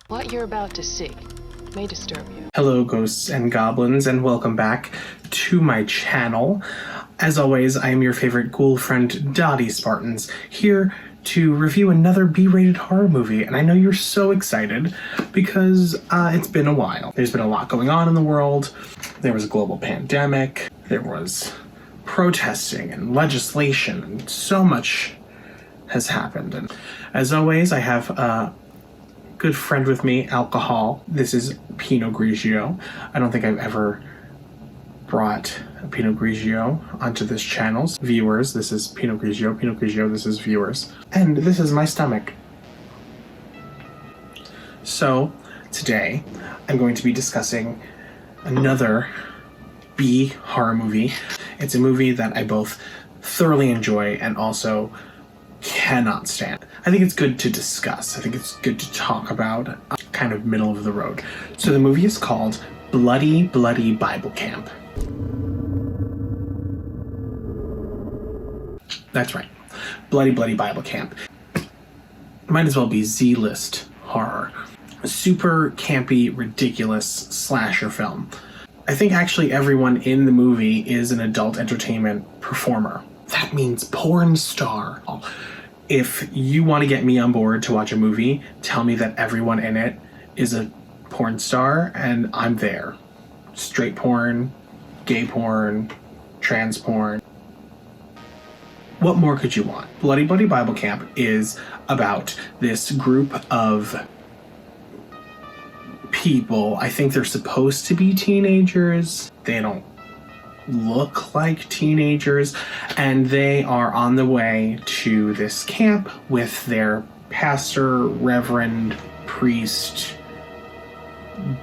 What you're about to see may disturb you. Hello, ghosts and goblins, and welcome back to my channel. As always, I am your favorite ghoul friend, Dotty Spartans, here to review another B-rated horror movie, and I know you're so excited because it's been a while. There's been a lot going on in the world. There was a global pandemic, there was protesting and legislation, and so much has happened. And as always, I have a good friend with me, alcohol. This is Pinot Grigio. I don't think I've ever brought a Pinot Grigio onto this channel. Viewers, this is Pinot Grigio. Pinot Grigio, this is viewers. And this is my stomach. So, today, I'm going to be discussing another B horror movie. It's a movie that I both thoroughly enjoy and also cannot stand. I think it's good to discuss. I think it's good to talk about, kind of middle of the road. So the movie is called Bloody Bloody Bible Camp. That's right. Bloody Bloody Bible Camp. Might as well be Z-list horror. A super campy, ridiculous slasher film. I think actually everyone in the movie is an adult entertainment performer. That means porn star. If you want to get me on board to watch a movie, tell me that everyone in it is a porn star and I'm there. Straight porn, gay porn, trans porn. What more could you want? Bloody Bloody Bible Camp is about this group of people. I think they're supposed to be teenagers. They don't look like teenagers, and they are on the way to this camp with their pastor, reverend, priest,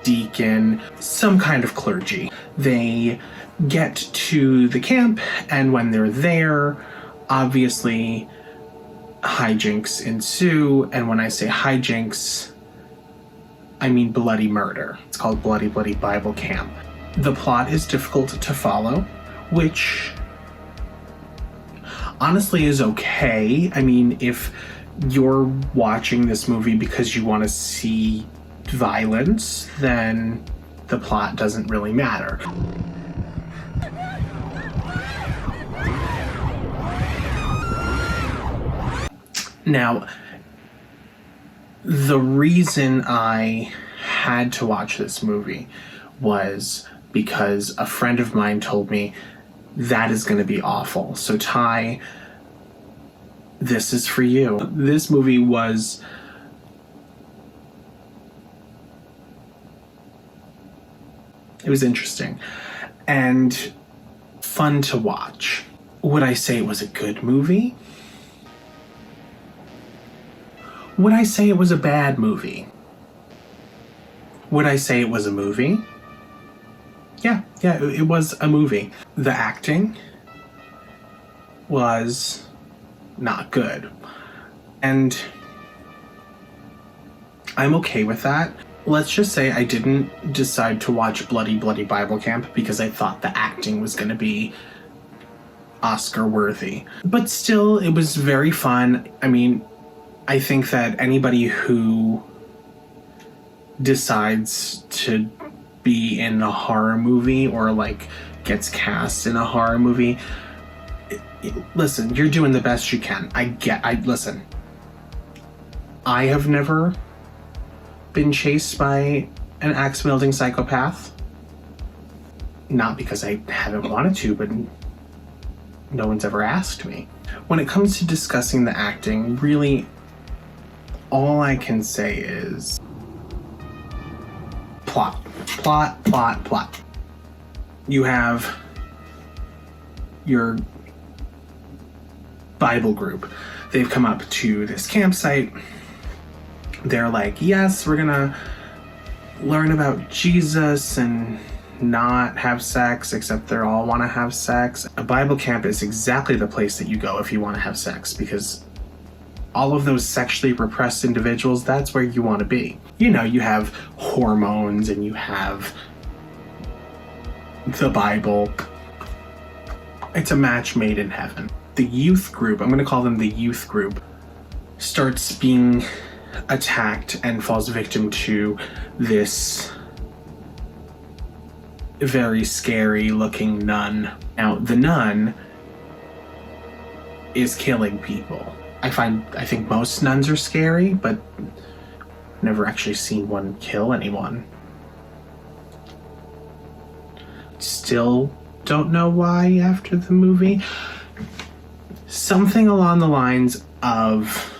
deacon, some kind of clergy. They get to the camp, and when they're there, obviously hijinks ensue, and when I say hijinks, I mean bloody murder. It's called Bloody Bloody Bible Camp. The plot is difficult to follow, which honestly is okay. I mean, if you're watching this movie because you want to see violence, then the plot doesn't really matter. Now, the reason I had to watch this movie was because a friend of mine told me that is going to be awful. So Ty, this is for you. This movie was interesting and fun to watch. Would I say it was a good movie? Would I say it was a bad movie? Would I say it was a movie? Yeah, it was a movie. The acting was not good. And I'm okay with that. Let's just say I didn't decide to watch Bloody Bloody Bible Camp because I thought the acting was going to be Oscar worthy. But still, it was very fun. I mean, I think that anybody who decides to be in a horror movie or like gets cast in a horror movie, listen, you're doing the best you can. Listen, I have never been chased by an axe-wielding psychopath. Not because I haven't wanted to, but no one's ever asked me. When it comes to discussing the acting, really, all I can say is plot. You have your Bible group. They've come up to this campsite. They're like, yes, we're gonna learn about Jesus and not have sex, except they all want to have sex. A Bible camp is exactly the place that you go if you want to have sex, because all of those sexually repressed individuals, that's where you want to be. You know, you have hormones and you have the Bible. It's a match made in heaven. The youth group, I'm going to call them the youth group, starts being attacked and falls victim to this very scary looking nun. Now, the nun is killing people. I think most nuns are scary, but never actually seen one kill anyone. Still don't know why after the movie. Something along the lines of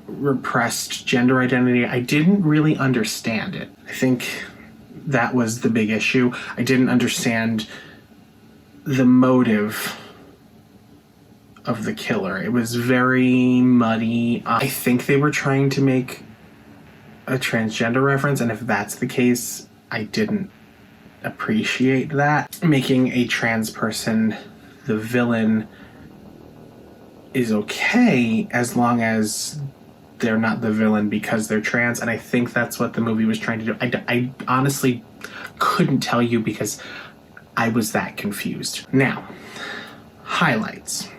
repressed gender identity. I didn't really understand it. I think that was the big issue. I didn't understand the motive of the killer. It was very muddy. I think they were trying to make a transgender reference, and if that's the case, I didn't appreciate that. Making a trans person the villain is okay as long as they're not the villain because they're trans, and I think that's what the movie was trying to do. I honestly couldn't tell you because I was that confused. Now, highlights.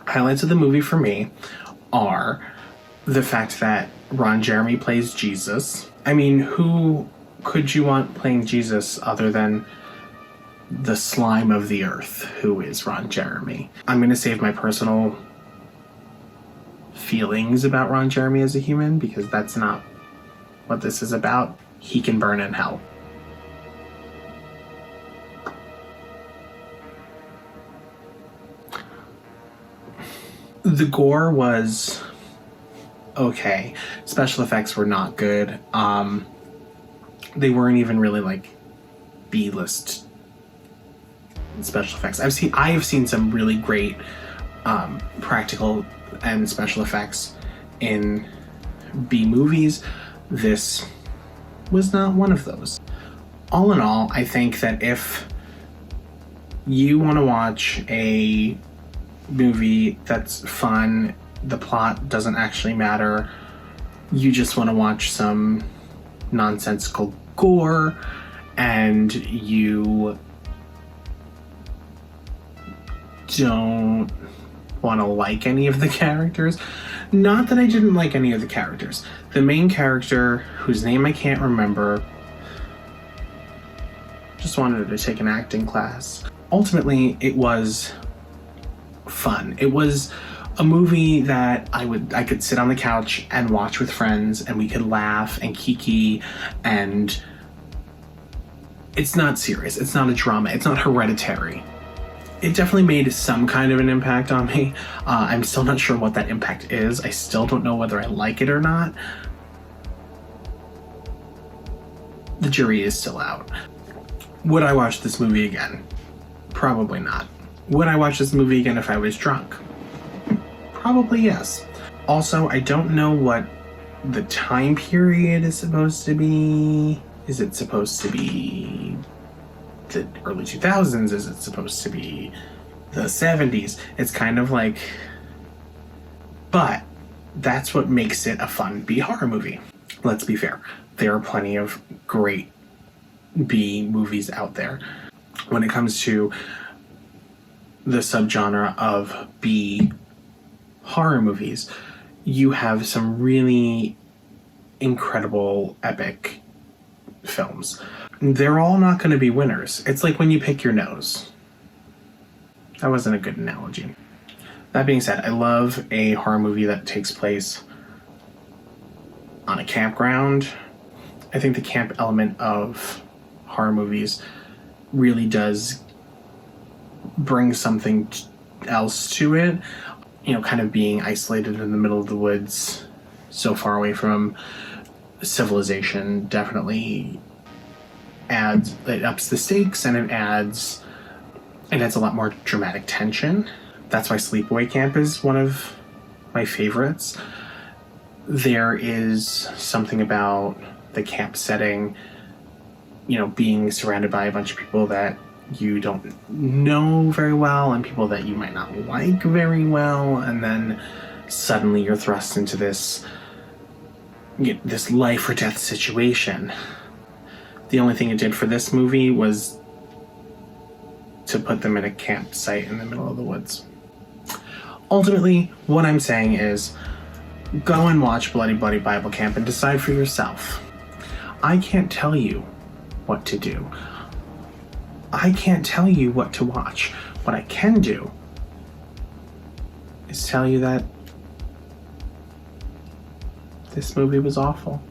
Highlights of the movie for me are the fact that Ron Jeremy plays Jesus. I mean, who could you want playing Jesus other than the slime of the earth, who is Ron Jeremy? I'm going to save my personal feelings about Ron Jeremy as a human because that's not what this is about. He can burn in hell. The gore was okay. Special effects were not good. They weren't even really like B-list special effects. I have seen some really great practical and special effects in B movies. This was not one of those. All in all, I think that if you want to watch a movie that's fun, the plot doesn't actually matter, you just want to watch some nonsensical gore, and you don't want to like any of the characters. Not that I didn't like any of the characters. The main character, whose name I can't remember, just wanted to take an acting class. Ultimately, it was fun. It was a movie that I could sit on the couch and watch with friends, and we could laugh and kiki, and it's not serious. It's not a drama. It's not Hereditary. It definitely made some kind of an impact on me. I'm still not sure what that impact is. I still don't know whether I like it or not. The jury is still out. Would I watch this movie again? Probably not. Would I watch this movie again if I was drunk? Probably yes. Also, I don't know what the time period is supposed to be. Is it supposed to be the early 2000s? Is it supposed to be the 70s? It's kind of like... But that's what makes it a fun B horror movie. Let's be fair. There are plenty of great B movies out there. When it comes to the subgenre of B horror movies, you have some really incredible, epic films. They're all not going to be winners. It's like when you pick your nose. That wasn't a good analogy. That being said, I love a horror movie that takes place on a campground. I think the camp element of horror movies really does bring something else to it. You know, kind of being isolated in the middle of the woods, so far away from civilization, definitely it ups the stakes, and it adds a lot more dramatic tension. That's why Sleepaway Camp is one of my favorites. There is something about the camp setting, you know, being surrounded by a bunch of people that you don't know very well and people that you might not like very well, and then suddenly you're thrust into this life or death situation. The only thing it did for this movie was to put them in a campsite in the middle of the woods. Ultimately, what I'm saying is, Go and watch Bloody Bloody Bible Camp and decide for yourself. I can't tell you what to do. I can't tell you what to watch. What I can do is tell you that this movie was awful,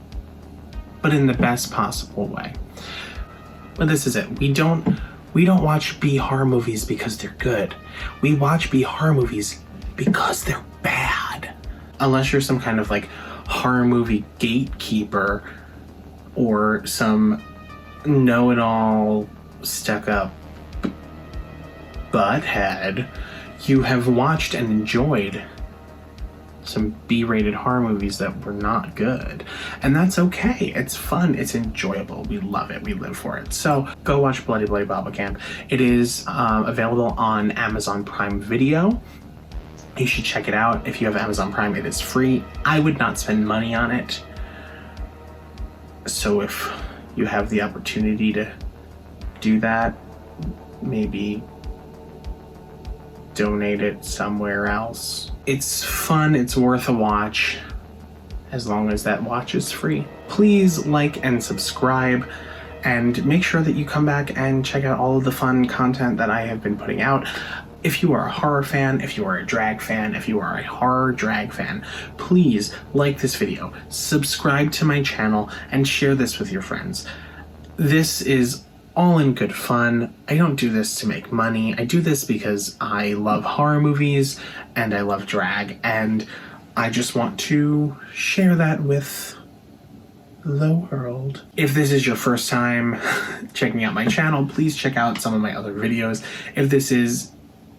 but in the best possible way. But this is it. We don't watch B horror movies because they're good. We watch B horror movies because they're bad. Unless you're some kind of like horror movie gatekeeper or some know-it-all stuck-up butthead, you have watched and enjoyed some B-rated horror movies that were not good. And that's okay. It's fun. It's enjoyable. We love it. We live for it. So go watch Bloody Bloody Bible Camp. It is available on Amazon Prime Video. You should check it out. If you have Amazon Prime, it is free. I would not spend money on it. So if you have the opportunity to do that, maybe donate it somewhere else. It's fun, it's worth a watch, as long as that watch is free. Please like and subscribe, and make sure that you come back and check out all of the fun content that I have been putting out. If you are a horror fan, if you are a drag fan, if you are a horror drag fan, please like this video, subscribe to my channel, and share this with your friends. This is all in good fun. I don't do this to make money. I do this because I love horror movies and I love drag, and I just want to share that with the world. If this is your first time checking out my channel, please check out some of my other videos. If this is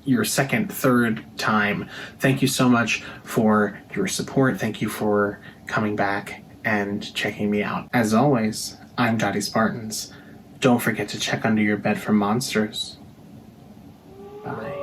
your second, third time, thank you so much for your support. Thank you for coming back and checking me out. As always, I'm Dotty Spartans. Don't forget to check under your bed for monsters. Bye.